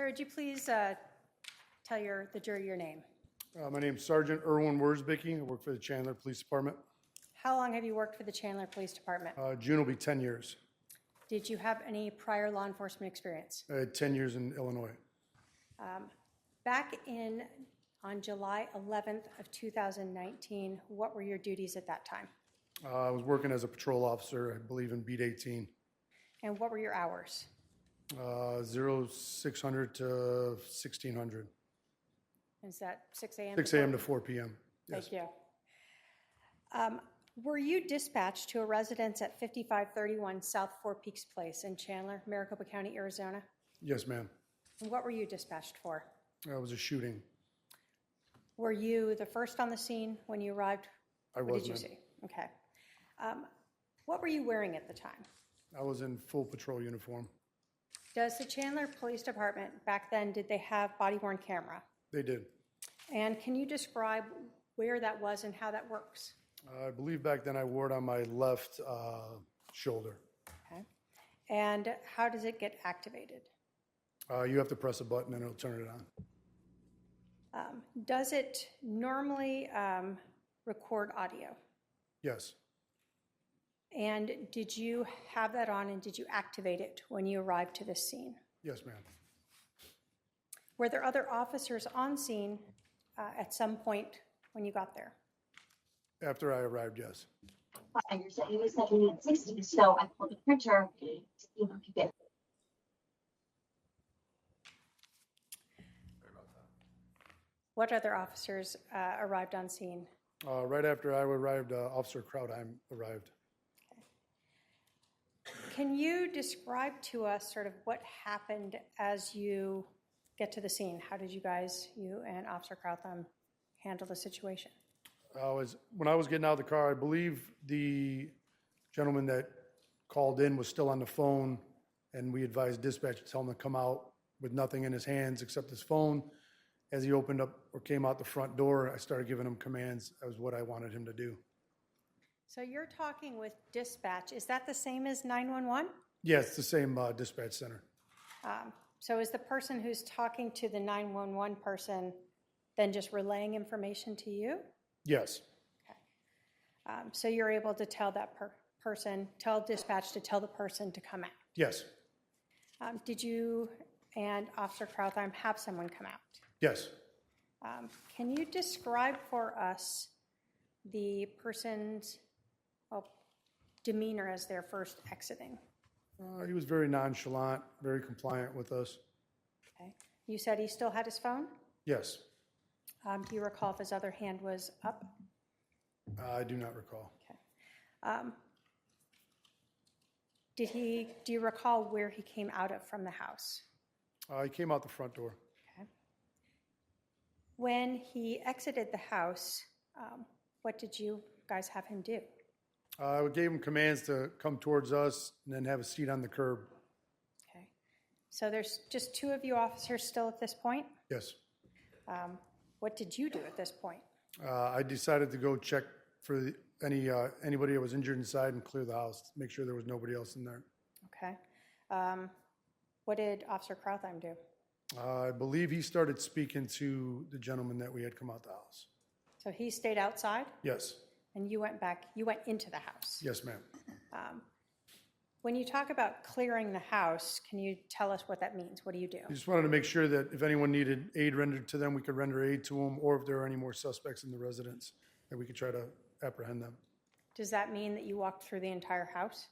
Sir, would you please tell the jury your name? My name's Sergeant Irwin Wierzbicki. I work for the Chandler Police Department. How long have you worked for the Chandler Police Department? June will be 10 years. Did you have any prior law enforcement experience? I had 10 years in Illinois. Back on July 11th of 2019, what were your duties at that time? I was working as a patrol officer, I believe in Beat 18. And what were your hours? 0600 to 1600. Is that 6 a.m.? 6 a.m. to 4 p.m. Yes. Thank you. Were you dispatched to a residence at 5531 South Four Peaks Place in Chandler, Maricopa County, Arizona? Yes, ma'am. And what were you dispatched for? It was a shooting. Were you the first on the scene when you arrived? I was, What did you see? Okay. What were you wearing at the time? I was in full patrol uniform. Does the Chandler Police Department back then, did they have body-worn camera? They did. And can you describe where that was and how that works? I believe back then I wore it on my left shoulder. Okay. And how does it get activated? You have to press a button and it'll turn it on. Does it normally record audio? Yes. And did you have that on and did you activate it when you arrived to this scene? Yes, ma'am. Were there other officers on scene at some point when you got there? After I arrived, yes. You're saying it was 760, so I pulled the printer to see if I could get. What other officers arrived on scene? Right after I arrived, Officer Krautheim arrived. Can you describe to us sort of what happened as you get to the scene? How did you and Officer Krautheim handle the situation? When I was getting out of the car, I believe the gentleman that called in was still on the phone, and we advised dispatch to tell him to come out with nothing in his hands except his phone. As he opened up or came out the front door, I started giving him commands. That was what I wanted him to do. So you're talking with dispatch. Is that the same as 911? Yes, it's the same dispatch center. So is the person who's talking to the 911 person then just relaying information to you? Yes. Okay. So you're able to tell that tell dispatch to tell the person to come out? Yes. Did you and Officer Krautheim have someone come out? Yes. Can you describe for us the person's demeanor as they're first exiting? He was very nonchalant, very compliant with us. Okay. You said he still had his phone? Yes. Do you recall if his other hand was up? I do not recall. Okay. Do you recall where he came out of from the house? He came out the front door. Okay. When he exited the house, what did you guys have him do? I gave him commands to come towards us and then have a seat on the curb. Okay. So there's just two of you officers still at this point? Yes. What did you do at this point? I decided to go check for anybody that was injured inside and clear the house, make sure there was nobody else in there. Okay. What did Officer Krautheim do? I believe he started speaking to the gentleman that we had come out the house. So he stayed outside? Yes. And you went into the house? Yes, ma'am. When you talk about clearing the house, can you tell us what that means? What do you do? We just wanted to make sure that if anyone needed aid rendered to them, we could render aid to them, or if there are any more suspects in the residence, that we could try to apprehend them. Does that mean that you walked through the entire house?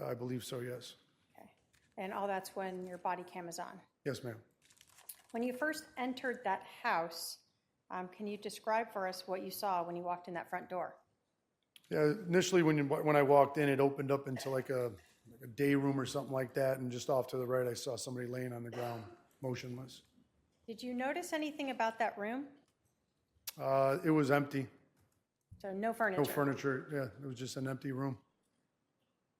I believe so, yes. Okay. And all that's when your body cam is on? Yes, ma'am. When you first entered that house, can you describe for us what you saw when you walked in that front door? Yeah, initially when I walked in, it opened up into like a day room or something like that, and just off to the right, I saw somebody laying on the ground, motionless. Did you notice anything about that room? It was empty. So no furniture? No furniture, yeah. It was just an empty room.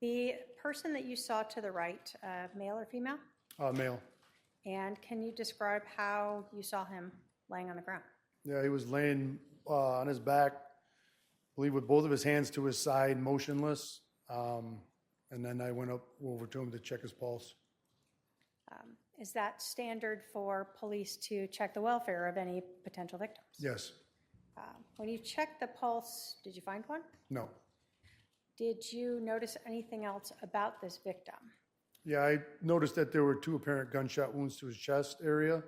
The person that you saw to the right, male or female? Male. And can you describe how you saw him laying on the ground? Yeah, he was laying on his back, I believe with both of his hands to his side, motionless. And then I went over to him to check his pulse. Is that standard for police to check the welfare of any potential victims? Yes. When you checked the pulse, did you find one? No. Did you notice anything else about this victim? Yeah, I noticed that there were 2 apparent gunshot wounds to his chest area,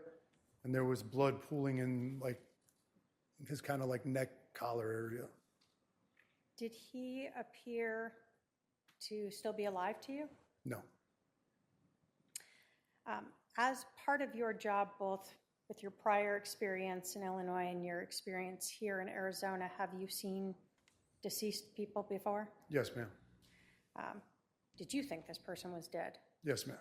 and there was blood pooling in like his kind of like neck collar area. Did he appear to still be alive to you? No. As part of your job, both with your prior experience in Illinois and your experience here in Arizona, have you seen deceased people before? Yes, ma'am. Did you think this person was dead? Yes, ma'am.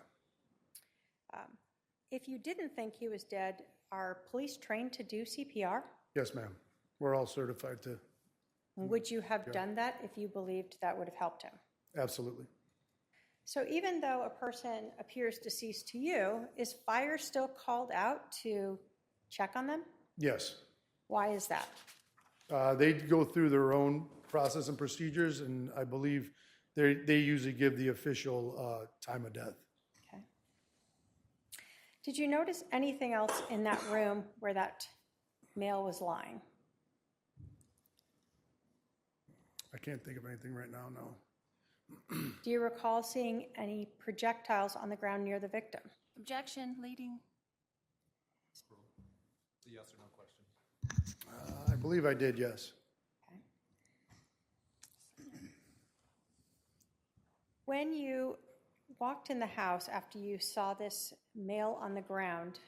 If you didn't think he was dead, are police trained to do CPR? Yes, ma'am. We're all certified to. Would you have done that if you believed that would have helped him? Absolutely. So even though a person appears deceased to you, is fire still called out to check on them? Yes. Why is that? They go through their own process and procedures, and I believe they usually give the official time of death. Okay. Did you notice anything else in that room where that male was lying? I can't think of anything right now, no. Do you recall seeing any projectiles on the ground near the victim? Objection, leading. It's a yes or no question. I believe I did, yes. Okay. When you walked in the house after you saw this male on the ground,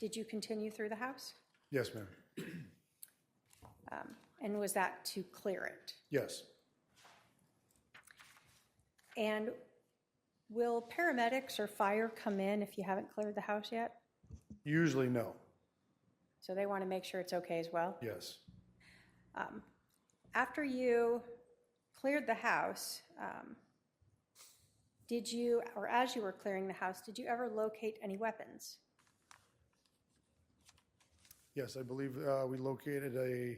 did you continue through the house? Yes, ma'am. And was that to clear it? Yes. And will paramedics or fire come in if you haven't cleared the house yet? Usually no. So they want to make sure it's okay as well? Yes. After you cleared the house, did you, or as you were clearing the house, did you ever locate any weapons? Yes, I believe we located a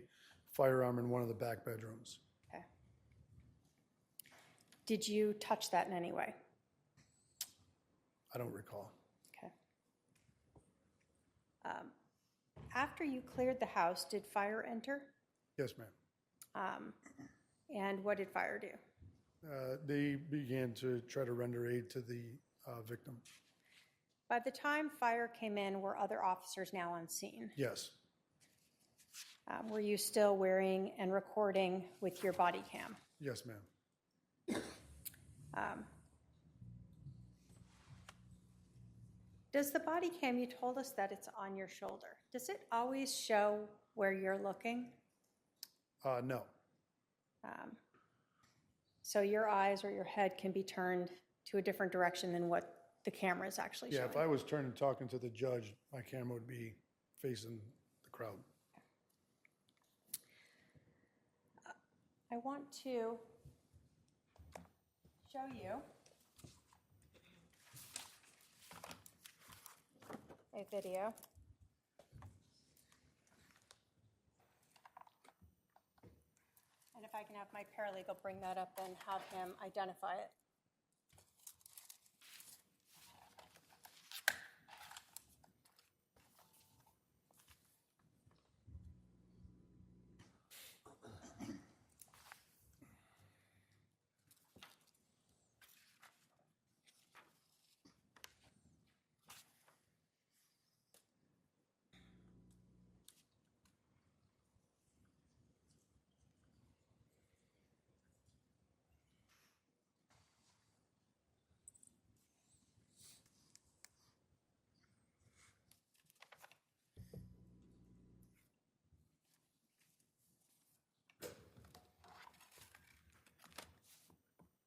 firearm in one of the back bedrooms. Okay. Did you touch that in any way? I don't recall. Okay. After you cleared the house, did fire enter? Yes, ma'am. And what did fire do? They began to try to render aid to the victim. By the time fire came in, were other officers now on scene? Yes. Were you still wearing and recording with your body cam? Yes, ma'am. Does the body cam, you told us that it's on your shoulder, does it always show where you're looking? No. So your eyes or your head can be turned to a different direction than what the camera is actually showing? Yeah, if I was turning talking to the judge, my camera would be facing the crowd. I want to show you a video. And if I can have my paralegal bring that up and have him identify it.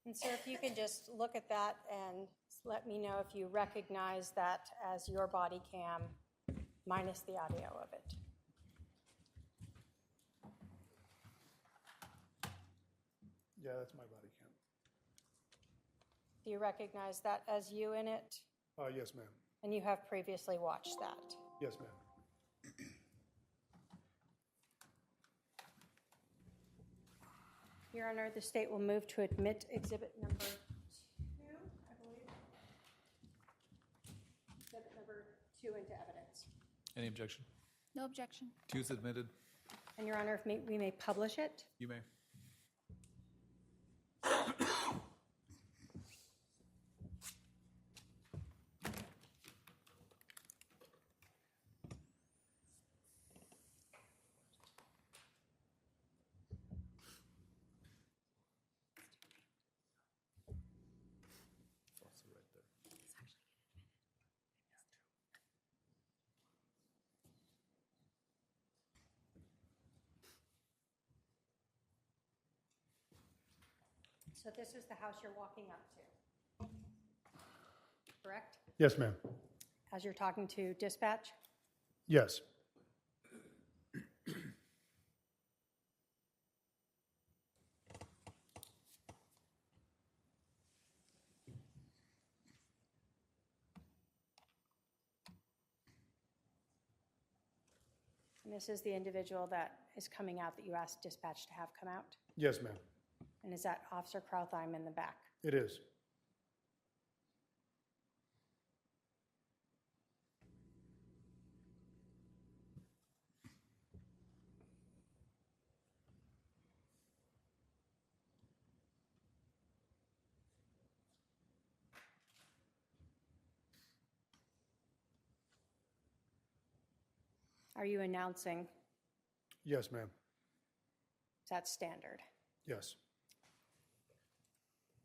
And sir, if you can just look at that and let me know if you recognize that as your body cam minus the audio of it. Yeah, that's my body cam. Do you recognize that as you in it? Yes, ma'am. And you have previously watched that? Yes, ma'am. Your Honor, the state will move to admit exhibit number 2, I believe. deliver two into evidence. Any objection? No objection. Two is admitted. And Your Honor, if we may publish it. You may. It's also right there. So this is the house you're walking up to, correct? Yes, ma'am. As you're talking to dispatch? Yes. And this is the individual that is coming out that you asked dispatch to have come out? Yes, ma'am. And is that Officer Krautheim in the back? It is. Are you announcing? Yes, ma'am. Is that standard? Yes.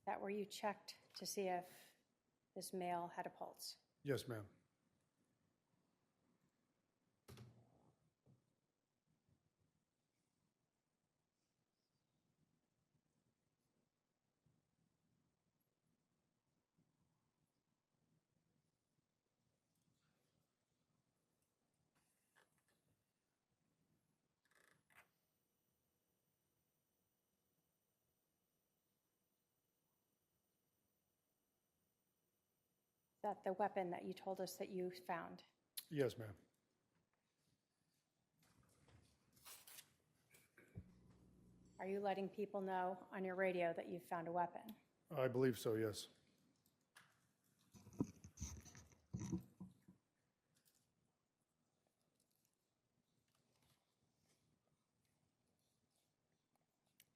That where you checked to see if this male had a pulse? Yes, ma'am. Is that the weapon that you told us that you found? Yes, ma'am. Are you letting people know on your radio that you've found a weapon? I believe so, yes.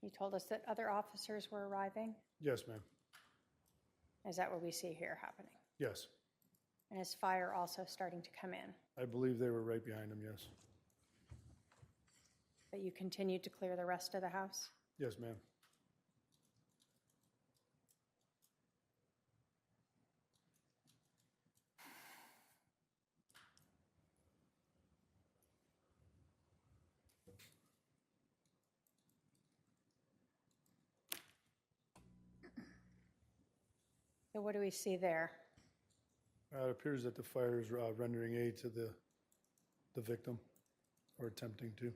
You told us that other officers were arriving? Yes, ma'am. Is that what we see here happening? Yes. And is fire also starting to come in? I believe they were right behind him, yes. But you continued to clear the rest of the house? Yes, ma'am. So what do we see there? It appears that the fire is rendering aid to the victim, or attempting to.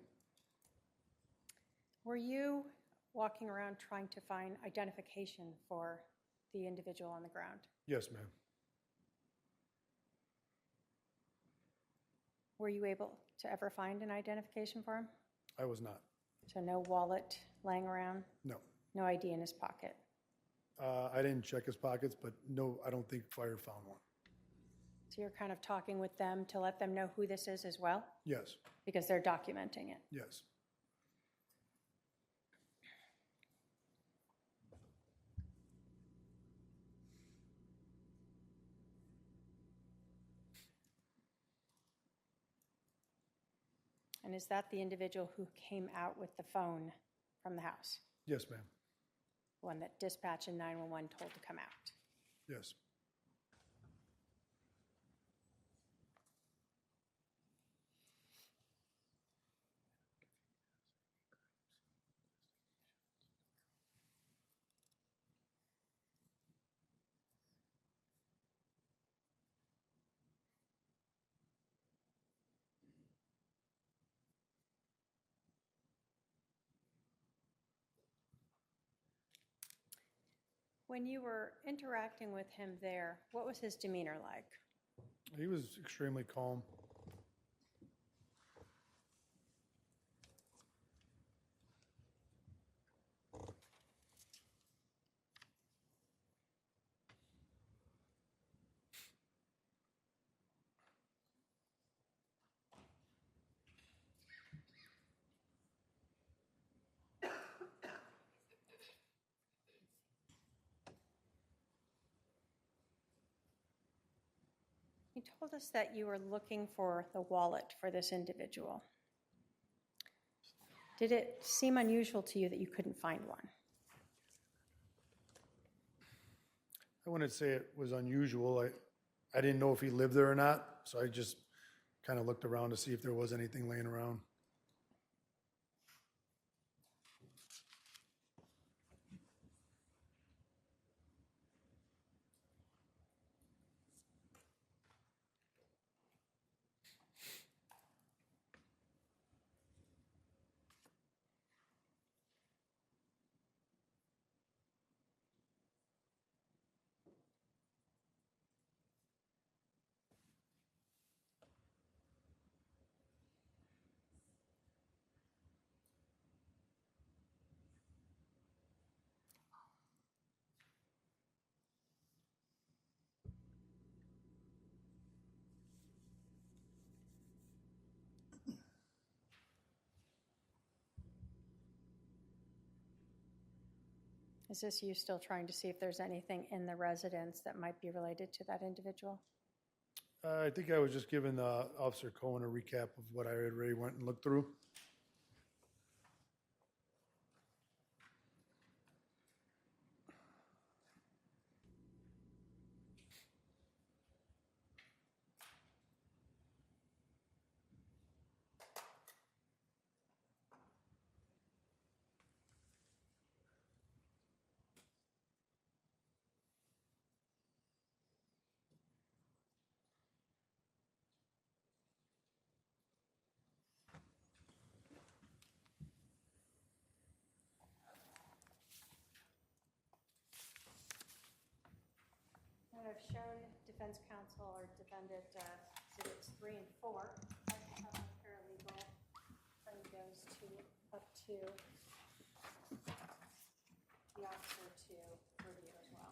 Were you walking around trying to find identification for the individual on the ground? Yes, ma'am. Were you able to ever find an identification for him? I was not. So no wallet laying around? No. No ID in his pocket? I didn't check his pockets, but no, I don't think fire found one. So you're kind of talking with them to let them know who this is as well? Yes, Because they're documenting it. yes. And is that the individual who came out with the phone from the house? Yes, ma'am. The one that dispatch and 911 told to come out? Yes. When you were interacting with him there, what was his demeanor like? He was extremely calm. You told us that you were looking for the wallet for this individual. Did it seem unusual to you that you couldn't find one? I wouldn't say it was unusual. I didn't know if he lived there or not, so I just kind of looked around to see if there was anything laying around. Is this you still trying to see if there's anything in the residence that might be related to that individual? I think I was just giving Officer Cohen a recap of what I already went and looked through. And I've shown defense counsel or defendant exhibits 3 and 4. I have a paralegal bring those up to the officer to review as well.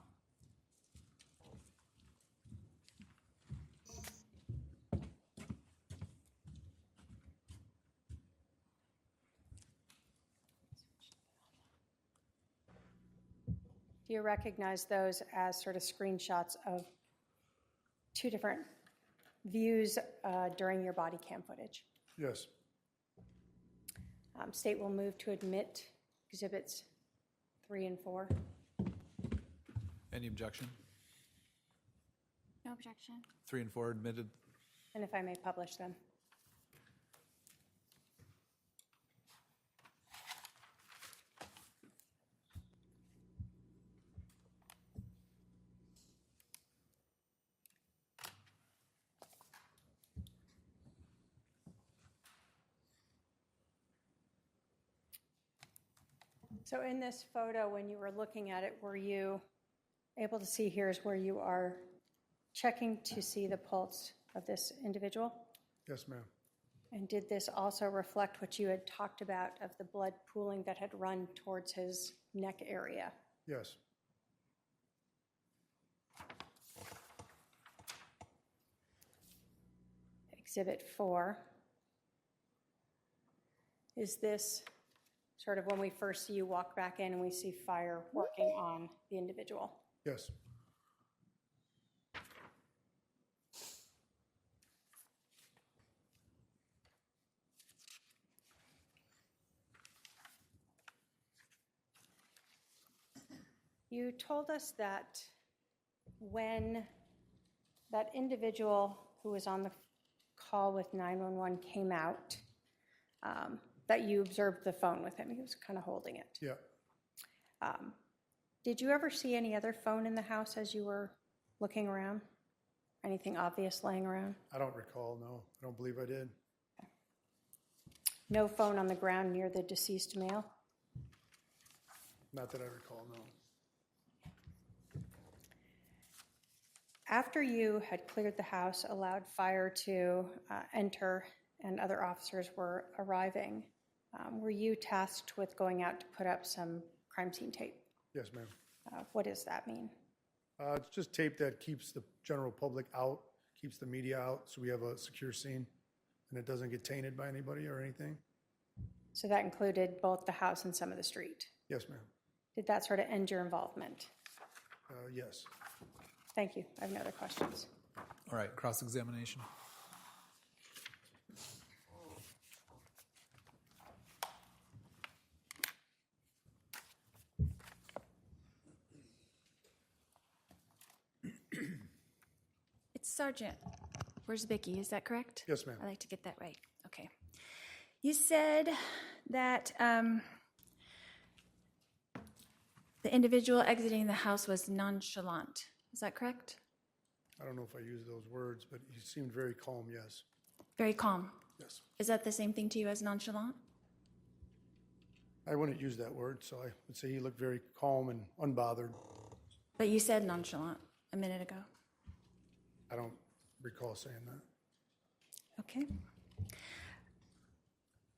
Do you recognize those as sort of screenshots of 2 different views during your body cam footage? Yes. State will move to admit exhibits 3 and 4. Any objection? No objection. 3 and 4 admitted. And if I may publish them. So in this photo, when you were looking at it, were you able to see here's where you are checking to see the pulse of this individual? Yes, ma'am. And did this also reflect what you had talked about of the blood pooling that had run towards his neck area? Yes. Exhibit 4. Is this sort of when we first see you walk back in and we see fire working on the individual? Yes. You told us that when that individual who was on the call with 911 came out, that you observed the phone with him. He was kind of holding it. Yeah. Did you ever see any other phone in the house as you were looking around? Anything obvious laying around? I don't recall, no. I don't believe I did. No phone on the ground near the deceased male? Not that I recall, no. After you had cleared the house, allowed fire to enter, and other officers were arriving, were you tasked with going out to put up some crime scene tape? Yes, ma'am. What does that mean? It's just tape that keeps the general public out, keeps the media out, so we have a secure scene, and it doesn't get tainted by anybody or anything. So that included both the house and some of the street. Yes, ma'am. Did that sort of end your involvement? Yes. Thank you. I have no other questions. All right, cross-examination. It's Sergeant Wierzbicki, is that correct? Yes, ma'am. I like to get that right. Okay. You said that the individual exiting the house was nonchalant. Is that correct? I don't know if I used those words, but he seemed very calm, yes. Very calm. Yes. Is that the same thing to you as nonchalant? I wouldn't use that word, so I would say he looked very calm and unbothered. But you said nonchalant a minute ago. I don't recall saying that. Okay.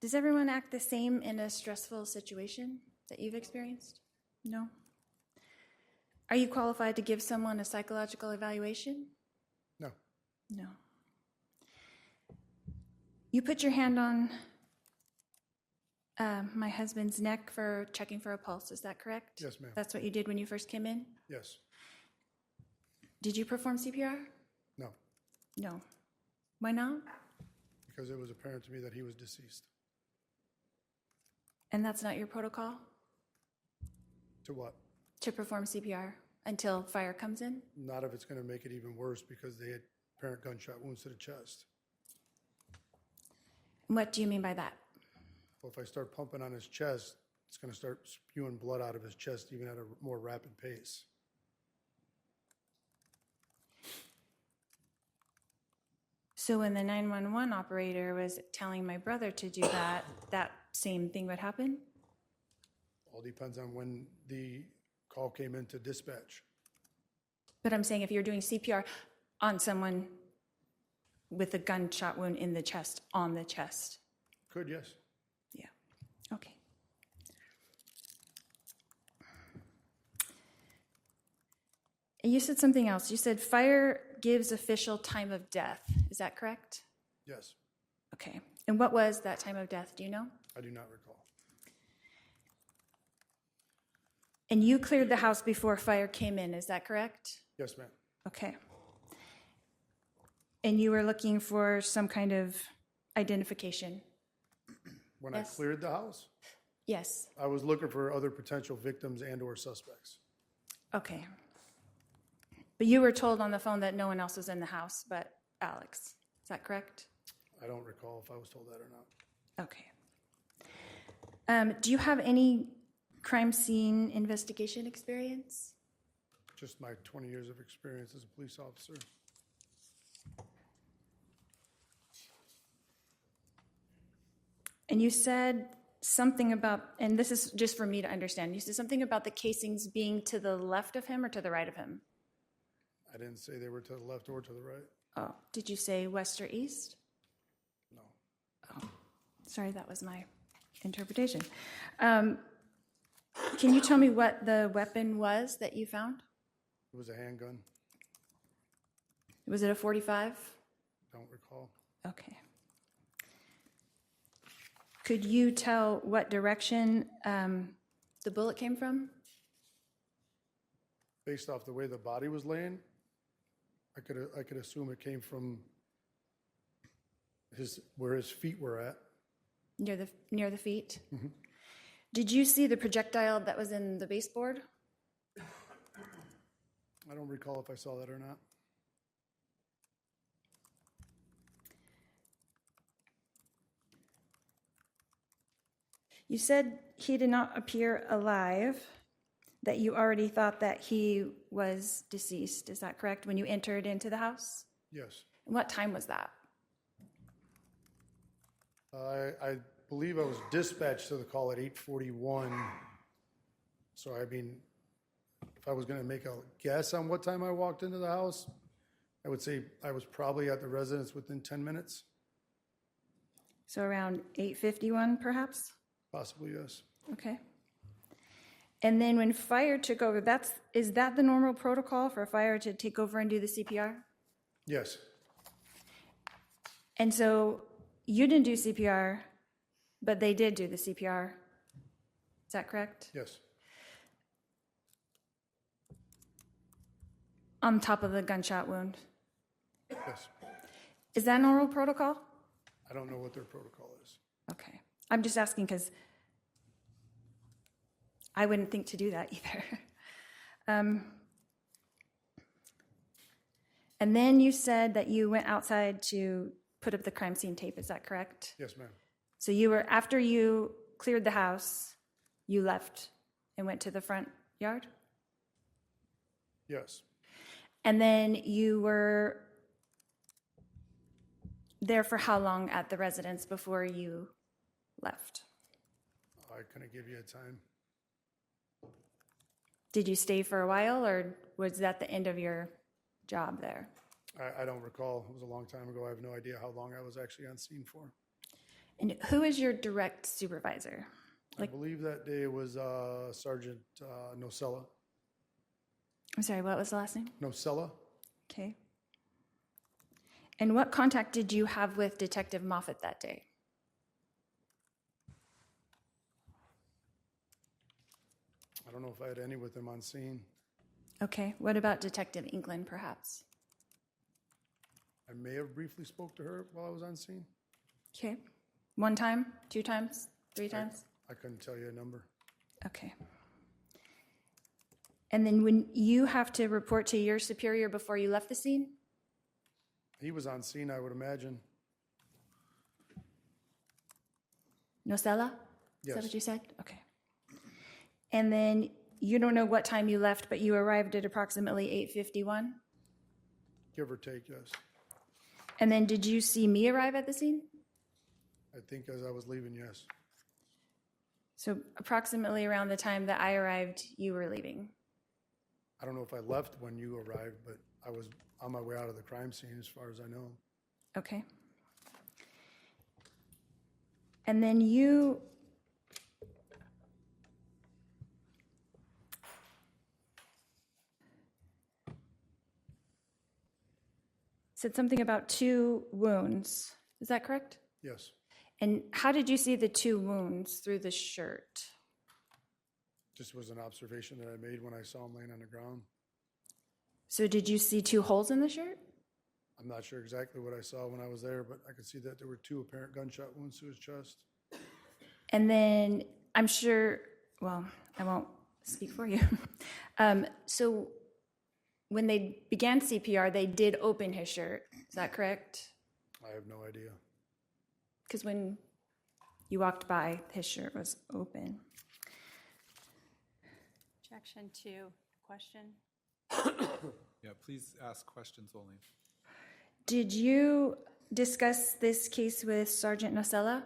Does everyone act the same in a stressful situation that you've experienced? No? Are you qualified to give someone a psychological evaluation? No. No. You put your hand on my husband's neck for checking for a pulse, is that correct? Yes, ma'am. That's what you did when you first came in? Yes. Did you perform CPR? No. No. Why not? Because it was apparent to me that he was deceased. And that's not your protocol? To what? To perform CPR until fire comes in? Not if it's going to make it even worse because they had apparent gunshot wounds to the chest. What do you mean by that? Well, if I start pumping on his chest, it's going to start spewing blood out of his chest even at a more rapid pace. So when the 911 operator was telling my brother to do that, that same thing would happen? All depends on when the call came into dispatch. But I'm saying if you're doing CPR on someone with a gunshot wound in the chest, on the chest. Could, yes. Yeah. Okay. And you said something else. You said fire gives official time of death. Is that correct? Yes. Okay. And what was that time of death? Do you know? I do not recall. And you cleared the house before fire came in. Is that correct? Yes, ma'am. Okay. And you were looking for some kind of identification? When Yes. I cleared the house, Yes. I was looking for other potential victims and or suspects. Okay. But you were told on the phone that no one else was in the house but Alex. Is that correct? I don't recall if I was told that or not. Okay. Do you have any crime scene investigation experience? Just my 20 years of experience as a police officer. And you said something about, and this is just for me to understand, you said something about the casings being to the left of him or to the right of him? I didn't say they were to the left or to the right. Oh, did you say west or east? No. Oh, sorry, that was my interpretation. Can you tell me what the weapon was that you found? It was a handgun. Was it a 45? Don't recall. Okay. Could you tell what direction the bullet came from? Based off the way the body was laying, I could assume it came from where his feet were at. Near the feet? Mm-hmm. Did you see the projectile that was in the baseboard? I don't recall if I saw that or not. You said he did not appear alive, that you already thought that he was deceased. Is that correct, when you entered into the house? Yes. And what time was that? I believe I was dispatched to the call at 8:41. So, I mean, if I was going to make a guess on what time I walked into the house, I would say I was probably at the residence within 10 minutes. So around 8:51, perhaps? Possibly, yes. Okay. And then when fire took over, is that the normal protocol for fire to take over and do the CPR? Yes. And so you didn't do CPR, but they did do the CPR. Is that correct? Yes. On top of the gunshot wound? Yes. Is that normal protocol? I don't know what their protocol is. Okay. I'm just asking because I wouldn't think to do that either. And then you said that you went outside to put up the crime scene tape. Is that correct? Yes, ma'am. So you were, after you cleared the house, you left and went to the front yard? Yes. And then you were there for how long at the residence before you left? I couldn't give you a time. Did you stay for a while, or was that the end of your job there? I don't recall. It was a long time ago. I have no idea how long I was actually on scene for. And who is your direct supervisor? I believe that day was Sergeant Nocella. I'm sorry, what was the last name? Nocella? Okay. And what contact did you have with Detective Moffat that day? I don't know if I had any with him on scene. Okay. What about Detective England, perhaps? I may have briefly spoke to her while I was on scene. Okay. One time, 2 times, 3 times? I couldn't tell you a number. Okay. And then when you have to report to your superior before you left the scene? He was on scene, I would imagine. Nocella? Is Yes. that what you said? Okay. And then you don't know what time you left, but you arrived at approximately 8:51? Give or take, yes. And then did you see me arrive at the scene? I think as I was leaving, yes. So approximately around the time that I arrived, you were leaving. I don't know if I left when you arrived, but I was on my way out of the crime scene as far as I know. Okay. And then you said something about 2 wounds. Is that correct? Yes. And how did you see the 2 wounds through the shirt? Just was an observation that I made when I saw him laying on the ground. So did you see 2 holes in the shirt? I'm not sure exactly what I saw when I was there, but I could see that there were 2 apparent gunshot wounds to his chest. And then I'm sure, well, I won't speak for you. So when they began CPR, they did open his shirt. Is that correct? I have no idea. Because when you walked by, his shirt was open. Objection to question. Yeah, please ask questions only. Did you discuss this case with Sergeant Nocella?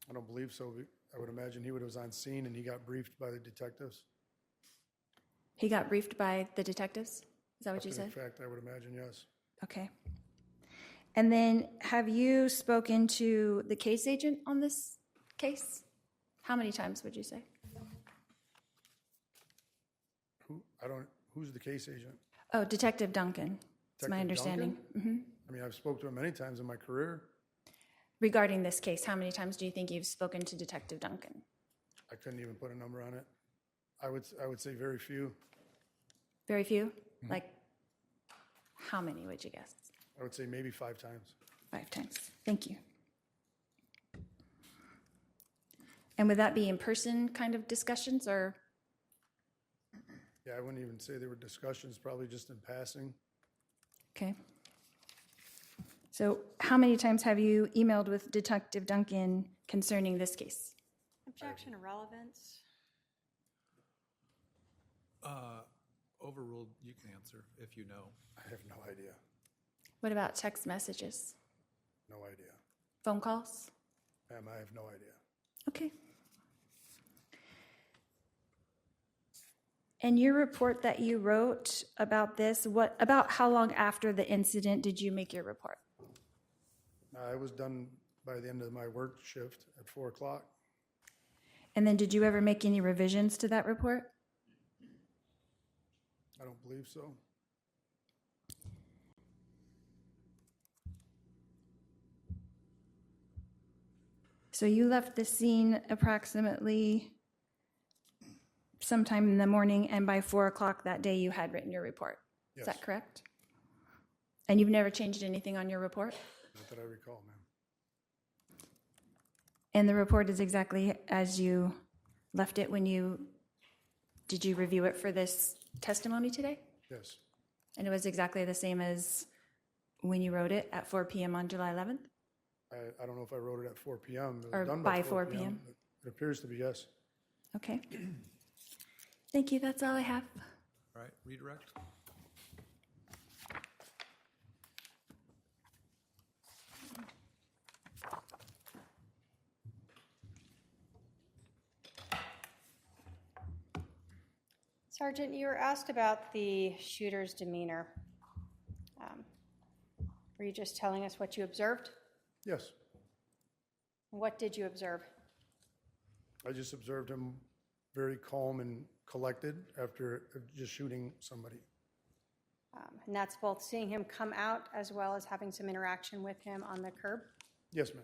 I don't believe so. I would imagine he was on scene and he got briefed by the detectives. He got briefed by the detectives? Is that what you In said? fact, I would imagine, yes. Okay. And then have you spoken to the case agent on this case? How many times would you say? Who's the case agent? Oh, Detective Duncan. That's my Detective understanding. Duncan? I mean, I've spoken to him many times in my career. Regarding this case, how many times do you think you've spoken to Detective Duncan? I couldn't even put a number on it. I would say very few. Very few? Like, how many would you guess? I would say maybe 5 times. 5 times. Thank you. And would that be in-person kind of discussions, or? Yeah, I wouldn't even say they were discussions, probably just in passing. Okay. So how many times have you emailed with Detective Duncan concerning this case? Objection to relevance. Overruled, you can answer if you know. I have no idea. What about text messages? No idea. Phone calls? Ma'am, I have no idea. Okay. And your report that you wrote about this, about how long after the incident did you make your report? I was done by the end of my work shift at 4 o'clock. And then did you ever make any revisions to that report? I don't believe so. So you left the scene approximately sometime in the morning, and by 4 o'clock that day you had written your report. Yes. Is that correct? And you've never changed anything on your report? Not that I recall, ma'am. And the report is exactly as you left it when did you review it for this testimony today? Yes, And it was exactly the same as when you wrote it at 4 p.m. on July 11th? I don't know if I wrote it at 4 p.m. It was Or done by 4 p.m.? but It appears to be, yes. Okay. Thank you, that's all I have. All right, redirect. Sergeant, you were asked about the shooter's demeanor. Were you just telling us what you observed? Yes, What did you observe? I just observed him very calm and collected after just shooting somebody. And that's both seeing him come out as well as having some interaction with him on the curb. Yes, ma'am.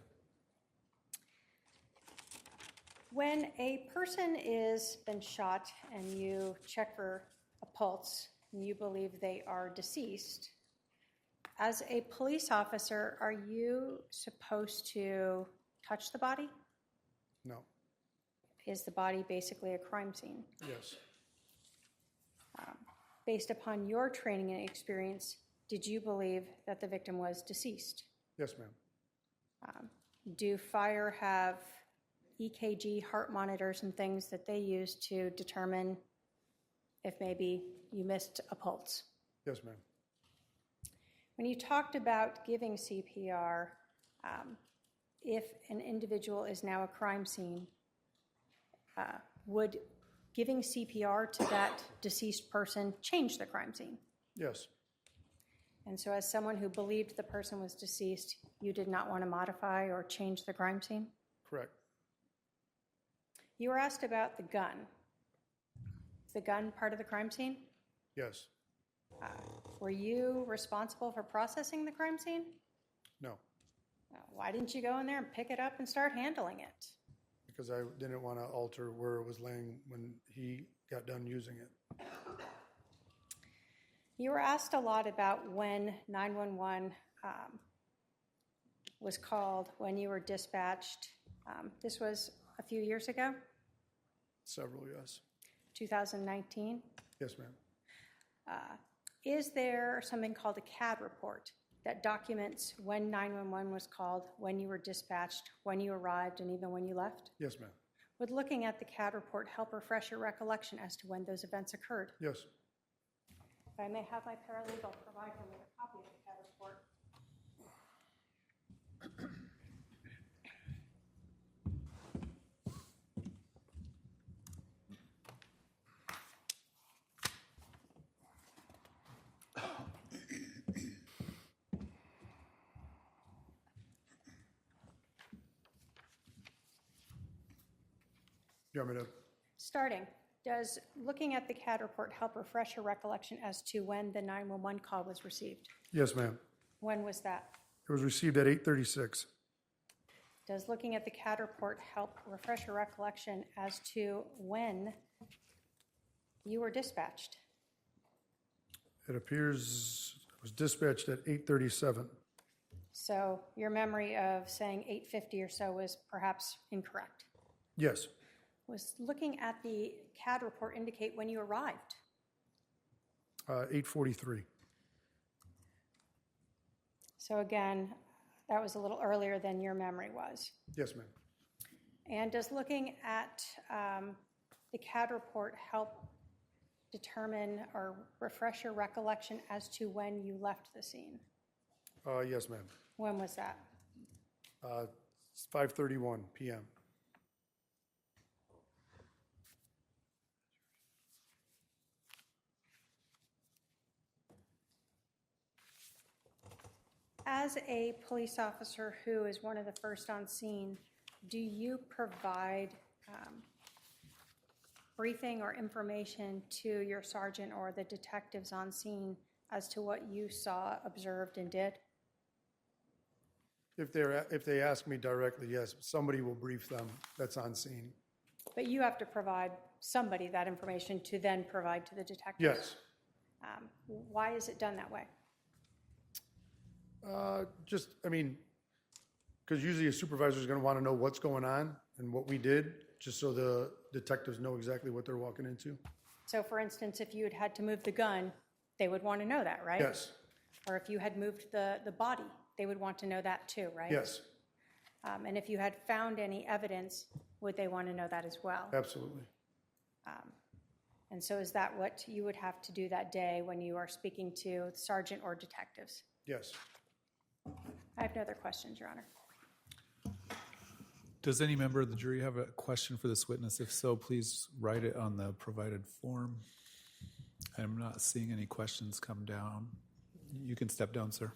When a person is been shot and you check for a pulse and you believe they are deceased, as a police officer, are you supposed to touch the body? No, Is the body basically a crime scene? yes, Based upon your training and experience, did you believe that the victim was deceased? yes, ma'am. Do fire have EKG, heart monitors, and things that they use to determine if maybe you missed a pulse? Yes, ma'am. When you talked about giving CPR, if an individual is now a crime scene, would giving CPR to that deceased person change the crime scene? Yes, And so as someone who believed the person was deceased, you did not want to modify or change the crime scene? correct. You were asked about the gun. Is the gun part of the crime scene? Yes, Were you responsible for processing the crime scene? no, Why didn't you go in there and pick it up and start handling it? because I didn't want to alter where it was laying when he got done using it. You were asked a lot about when 911 was called, when you were dispatched. This was a few years ago, Several, yes. 2019. Yes, ma'am. Is there something called a CAD report that documents when 911 was called, when you were dispatched, when you arrived, and even when you left? Yes, ma'am. Would looking at the CAD report help refresh your recollection as to when those events occurred? Yes, If I may have my paralegal provide him with a copy of the CAD report. you want me to? Starting, does looking at the CAD report help refresh your recollection as to when the 911 call was received? Yes, ma'am. When was that? It was received at 8:36. Does looking at the CAD report help refresh your recollection as to when you were dispatched? It appears it was dispatched at 8:37. So your memory of saying 8:50 or so was perhaps incorrect. Yes, Was looking at the CAD report indicate when you arrived? 8:43. So again, that was a little earlier than your memory was. Yes, ma'am. And does looking at the CAD report help determine or refresh your recollection as to when you left the scene? Yes, ma'am. When was that? It's 5:31 p.m. As a police officer who is one of the first on scene, do you provide briefing or information to your sergeant or the detectives on scene as to what you saw, observed, and did? If they ask me directly, yes, somebody will brief them that's on scene. But you have to provide somebody that information to then provide to the detectives? Yes, Why is it done that way? Just, I mean, because usually a supervisor is going to want to know what's going on and what we did, just so the detectives know exactly what they're walking into. So for instance, if you had had to move the gun, they would want to know that, right? Yes, Or if you had moved the body, they would want to know that too, right? yes, And if you had found any evidence, would they want to know that as well? absolutely. And so is that what you would have to do that day when you are speaking to sergeant or detectives? Yes. I have no other questions, Your Honor. Does any member of the jury have a question for this witness? If so, please write it on the provided form. I'm not seeing any questions come down. You can step down, sir.